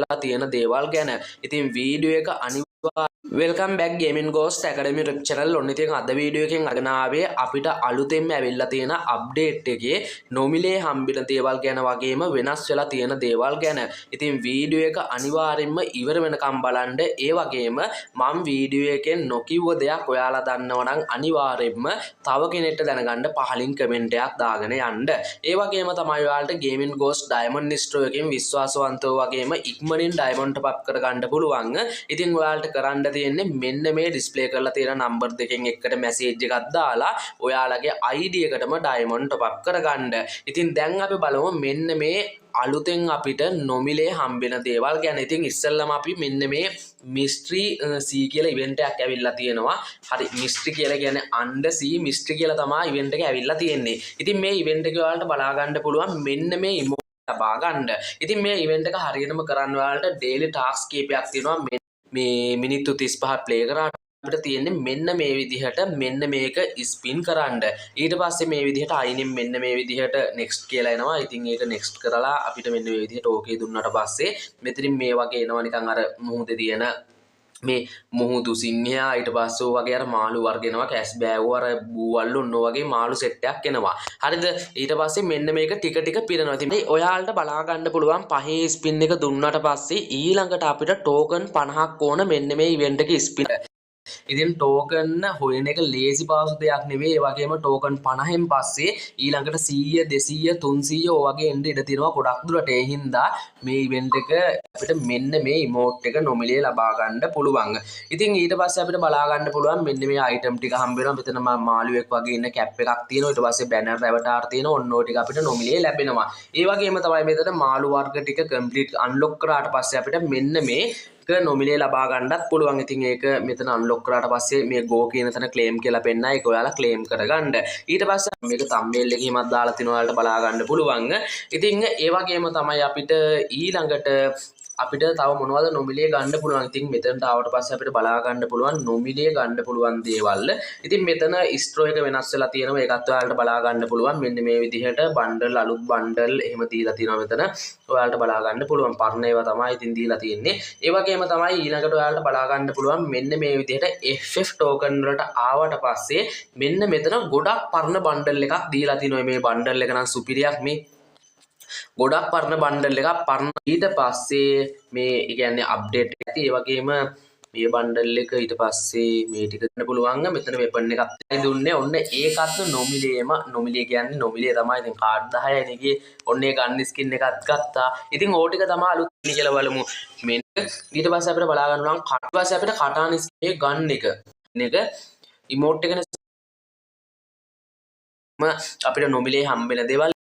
වෙලා තියෙන දේවල් ගැන. ඉතින් වීඩියෝ එක අනිවාර්යයෙන් welcome back gaming ghost academy YouTube channel ඔන්න ඉතින් අද වීඩියෝ එකෙන් අරගෙන ආවේ අපිට අලුතෙන්ම ඇවිල්ලා තියෙන අප්ඩේට් එකේ නොමිලේ හම්බෙන දේවල් ගැන වගේම වෙනස් වෙලා තියෙන දේවල් ගැන. ඉතින් වීඩියෝ එක අනිවාර්යෙන්ම ඉවර වෙනකම් බලන්න. ඒ වගේම මම වීඩියෝ එකෙන් නොකියුව දෙයක් ඔයාලා දන්නවා නම් අනිවාර්යෙන්ම තව කෙනෙක්ට දැනගන්න පහලින් කමෙන්ට් එකක් දාගෙන යන්න. ඒ වගේම තමයි ඔයාලට ගේමින් ගෝස්ට් ඩයමන්ඩ් ස්ටෝර් එකෙන් විශ්වාසවන්තව වගේම ඉක්මනින් ඩයමන්ඩ් ටොප් අප් කරගන්න පුළුවන්. ඉතින් ඔයාලට කරන්න තියෙන්නේ මෙන්න මේ ඩිස්ප්ලේ කරලා තියෙන නම්බර් දෙකෙන් එකකට මැසේජ් එකක් දාලා ඔයාලගේ ID එකටම ඩයමන්ඩ් ටොප් අප් කරගන්න. ඉතින් දැන් අපි බලමු මෙන්න මේ අලුතෙන් අපිට නොමිලේ හම්බෙන දේවල් ගැන. ඉතින් ඉස්සෙල්ලාම අපි මෙන්න මේ මිස්ට්‍රි C කියලා ඉවෙන්ට් එකක් ඇවිල්ලා තියෙනවා. හරි මිස්ට්‍රි කියලා කියන්නේ අnder C මිස්ට්‍රි කියලා තමයි ඉවෙන්ට් එක ඇවිල්ලා තියෙන්නේ. ඉතින් මේ ඉවෙන්ට් එක ඔයාලට බලා ගන්න පුළුවන් මෙන්න මේ ලබා ගන්න. ඉතින් මේ ඉවෙන්ට් එක හරියටම කරන්න ඔයාලට ඩේලි ටාස්ක් කීපයක් තියෙනවා. මේ මිනිත්තු 35 ප්ලේ කරාට අපිට තියෙන්නේ මෙන්න මේ විදිහට මෙන්න මේක ස්පින් කරන්න. ඊට පස්සේ මේ විදිහට අයිනෙන් මෙන්න මේ විදිහට next කියලා එනවා. ඉතින් ඒක next කරලා අපිට මෙන්න මේ විදිහට okay දුන්නාට පස්සේ මෙතනින් මේ වගේ එනවා නිකන් අර මුහුදේ තියෙන මේ මුහුදු සිංහයා ඊට පස්සේ වගේ අර මාළු වර්ග එනවා කැස් බෑවෝ අර බූවල්ලු ඔන්න වගේ මාළු සෙට් එකක් එනවා. හරිද? ඊට පස්සේ මෙන්න මේක ටික ටික පිරෙනවා. ඉතින් මේ ඔයාලට බලා ගන්න පුළුවන් පහේ ස්පින් එක දුන්නාට පස්සේ ඊළඟට අපිට ටෝකන් 50ක් ඕන මෙන්න මේ ඉවෙන්ට් එකේ ස්පින්. ඉතින් ටෝකන් හොයන එක ලේසි පාසු දෙයක් නෙවෙයි. ඒ වගේම ටෝකන් 50න් පස්සේ ඊළඟට 100 200 300 ඔය වගේ එන්න ඉඩ තියෙනවා ගොඩක් දුරට. ඒ හින්දා මේ ඉවෙන්ට් එක අපිට මෙන්න මේ ඉමෝට් එක නොමිලේ ලබා ගන්න පුළුවන්. ඉතින් ඊට පස්සේ අපිට බලා ගන්න පුළුවන් මෙන්න මේ අයිටම් ටික හම්බ වෙනවා. මෙතන මාළුවෙක් වගේ ඉන්න කැප් එකක් තියෙනවා. ඊට පස්සේ බැනර් රැවටාර් තියෙනවා. ඔන්න ඔය ටික අපිට නොමිලේ ලැබෙනවා. ඒ වගේම තමයි මෙතන මාළු වර්ග ටික කම්ප්ලීට් අන්ලොක් කරාට පස්සේ අපිට මෙන්න මේ නොමිලේ ලබා ගන්නත් පුළුවන්. ඉතින් ඒක මෙතන අන්ලොක් කරාට පස්සේ මේ ගෝ කියන තැන ක්ලේම් කියලා පෙන්නයි. ඒක ඔයාලා ක්ලේම් කරගන්න. ඊට පස්සේ මේක තම්බ්නේල් එකේ හිමත් දාලා තිනවා ඔයාලට බලා ගන්න පුළුවන්. ඉතින් ඒ වගේම තමයි අපිට ඊළඟට අපිට තව මොනවද නොමිලේ ගන්න පුළුවන්. ඉතින් මෙතනට ආවට පස්සේ අපිට බලා ගන්න පුළුවන් නොමිලේ ගන්න පුළුවන් දේවල්. ඉතින් මෙතන ස්ට්‍රෝ එක වෙනස් වෙලා තියෙනවා. ඒකත් ඔයාලට බලා ගන්න පුළුවන්. මෙන්න මේ විදිහට බණ්ඩල් අලුත් බණ්ඩල් එහෙම දීලා තියෙනවා මෙතන. ඔයාලට බලා ගන්න පුළුවන්. පරණ ඒවා තමයි ඉතින් දීලා තියෙන්නේ. ඒ වගේම තමයි ඊළඟට ඔයාලට බලා ගන්න පුළුවන් මෙන්න මේ විදිහට FF ටෝකන් වලට ආවට පස්සේ මෙන්න මෙතන ගොඩක් පරණ බණ්ඩල් එකක් දීලා තිනවා. මේ බණ්ඩල් එක නම් සුපිරියක් මේ ගොඩක් පරණ බණ්ඩල් එකක් පරණ. ඊට පස්සේ මේ කියන්නේ අප්ඩේට් එකක් ඇති. ඒ වගේම මේ බණ්ඩල් එක ඊට පස්සේ මේ ටික ගන්න පුළුවන්. මෙතන වෙපන් එකක් දුන්නේ. ඔන්න ඒකත් නොමිලේම නොමිලේ කියන්නේ නොමිලේ තමයි. ඉතින් කාඩ් 10යි නේ. ඔන්න ඒ ගන්න ස්කින් එකක් ගත්තා. ඉතින් ඕ ටික තමයි අලුත් කියලා බලමු. මෙන්න ඊට පස්සේ අපිට බලා ගන්න පුළුවන් ඊට පස්සේ අපිට කටාන ස්කින් ගන්න එක ඉමෝට් එකනේ අපිට නොමිලේ හම්බෙන දේවල්